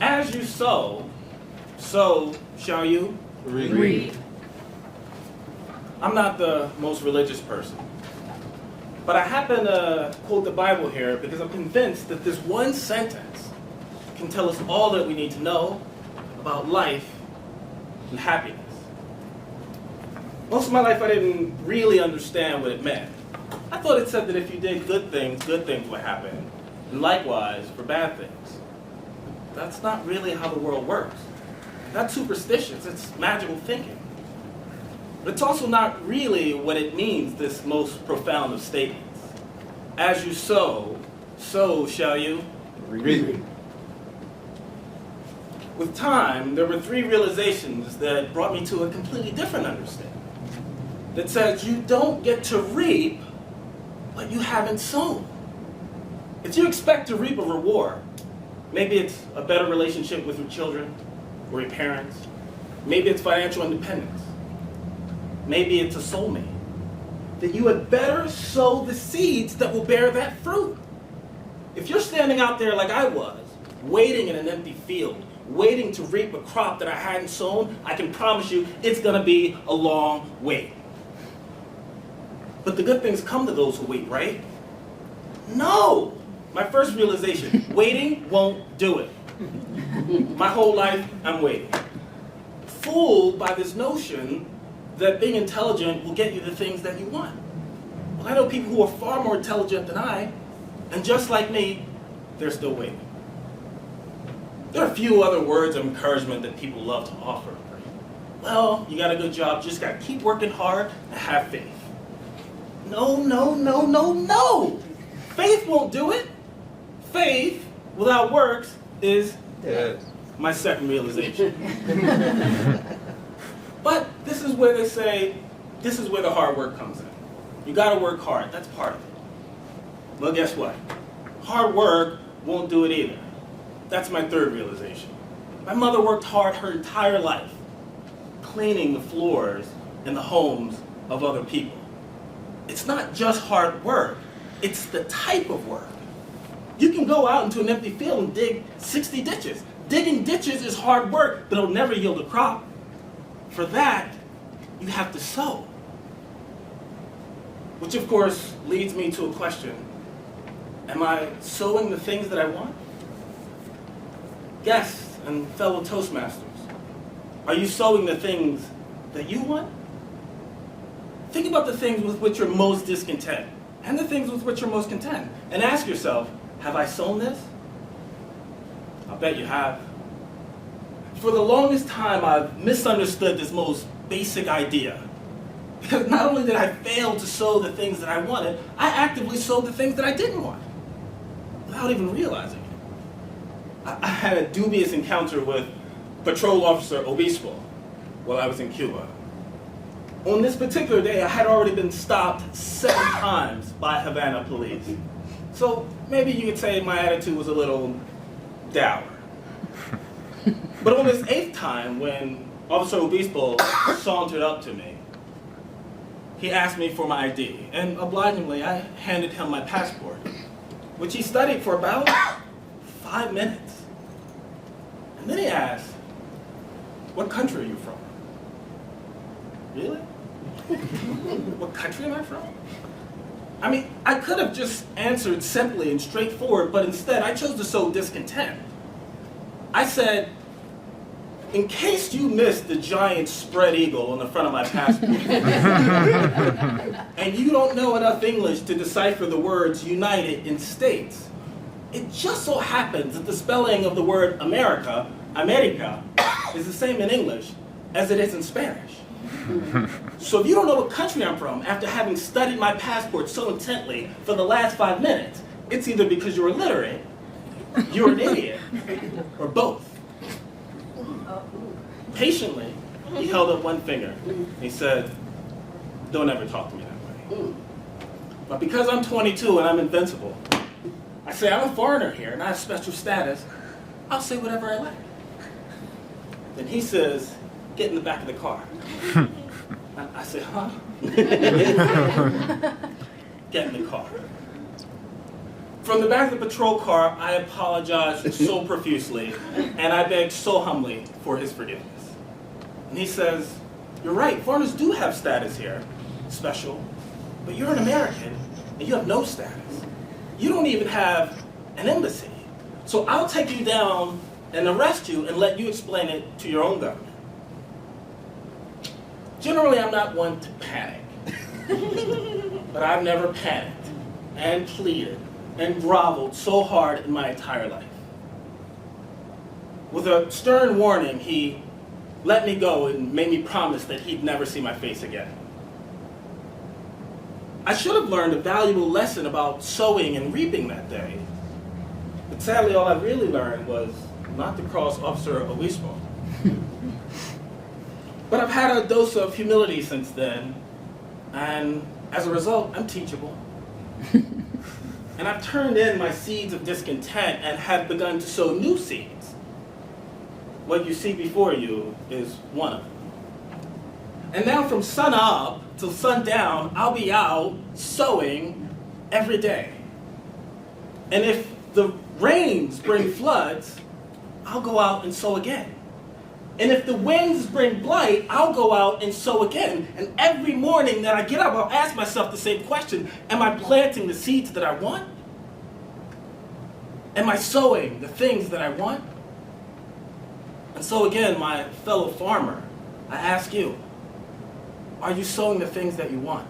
As you sow, so shall you reap. I'm not the most religious person, but I happen to quote the Bible here because I'm convinced that this one sentence can tell us all that we need to know about life and happiness. Most of my life I didn't really understand what it meant. I thought it said that if you did good things would happen, and likewise for bad things. That's not really how the world works. That's superstitious, it's magical thinking. But it's also not really what it means, this most profound of statements. As you sow, so shall you reap. With time, there were 3 realizations that brought me to a completely different understanding. That says you don't get to reap what you haven't sown. If you expect to reap a reward, maybe it's a better relationship with your children or your parents, maybe it's financial independence, maybe it's a soulmate, then you had better sow the seeds that will bear that fruit. If you're standing out there like I was, waiting in an empty field, waiting to reap a crop that I hadn't sown, I can promise you it's going to be a long wait. But the good things come to those who wait, right? No! My first realization, waiting won't do it. My whole life, I'm waiting. Fooled by this notion that being intelligent will get you the things that you want. Well, I know people who are far more intelligent than I, and just like me, they're still waiting. There are a few other words of encouragement that people love to offer. Well, you got a good job, just got to keep working hard and have faith. No, no, no, no, no! Faith won't do it. Faith without works is dead. My second realization. But this is where they say, this is where the hard work comes in. You gotta work hard, that's part of it. Well, guess what? Hard work won't do it either. That's my third realization. My mother worked hard her entire life, cleaning the floors in the homes of other people. It's not just hard work, it's the type of work. You can go out into an empty field and dig 60 ditches. Digging ditches is hard work, but it'll never yield a crop. For that, you have to sow. Which of course leads me to a question. Am I sowing the things that I want? Guests and fellow Toastmasters, are you sowing the things that you want? Think about the things with which you're most discontent and the things with which you're most content. And ask yourself, have I sown this? I bet you have. For the longest time, I've misunderstood this most basic idea. Because not only did I fail to sow the things that I wanted, I actively sowed the things that I didn't want, without even realizing it. I had a dubious encounter with Patrol Officer Obispo while I was in Cuba. On this particular day, I had already been stopped 7 times by Havana police. So maybe you could say my attitude was a little dour. But on this 8th time, when Officer Obispo sauntered up to me, he asked me for my ID, and obligingly, I handed him my passport, which he studied for about 5 minutes. And then he asked, "What country are you from?" Really? What country am I from? I mean, I could have just answered simply and straightforward, but instead I chose to sow discontent. I said, in case you missed the giant spread eagle on the front of my passport, and you don't know enough English to decipher the words United in States, it just so happens that the spelling of the word America, is the same in English as it is in Spanish. So if you don't know what country I'm from after having studied my passport so intently for the last 5 minutes, it's either because you're illiterate, you're an idiot, or both. Patiently, he held up one finger. He said, "Don't ever talk to me that way." But because I'm 22 and I'm invincible, I say I'm a foreigner here and I have special status. I'll say whatever I like. Then he says, "Get in the back of the car." I said, "Huh?" Get in the car. From the back of the patrol car, I apologized so profusely, and I begged so humbly for his forgiveness. And he says, "You're right, foreigners do have status here, special, but you're an American, and you have no status. You don't even have an embassy. So I'll take you down and arrest you and let you explain it to your own government." Generally, I'm not one to panic, but I've never panicked and pleaded and groveled so hard in my entire life. With a stern warning, he let me go and made me promise that he'd never see my face again. I should have learned a valuable lesson about sowing and reaping that day, but sadly all I really learned was not to cross Officer Obispo. But I've had a dose of humility since then, and as a result, I'm teachable. And I've turned in my seeds of discontent and have begun to sow new seeds. What you see before you is one of them. And now from sun up till sundown, I'll be out sowing every day. And if the rains bring floods, I'll go out and sow again. And if the winds bring blight, I'll go out and sow again. And every morning that I get up, I'll ask myself the same question: am I planting the seeds that I want? Am I sowing the things that I want? And so again, my fellow farmer, I ask you, are you sowing the things that you want?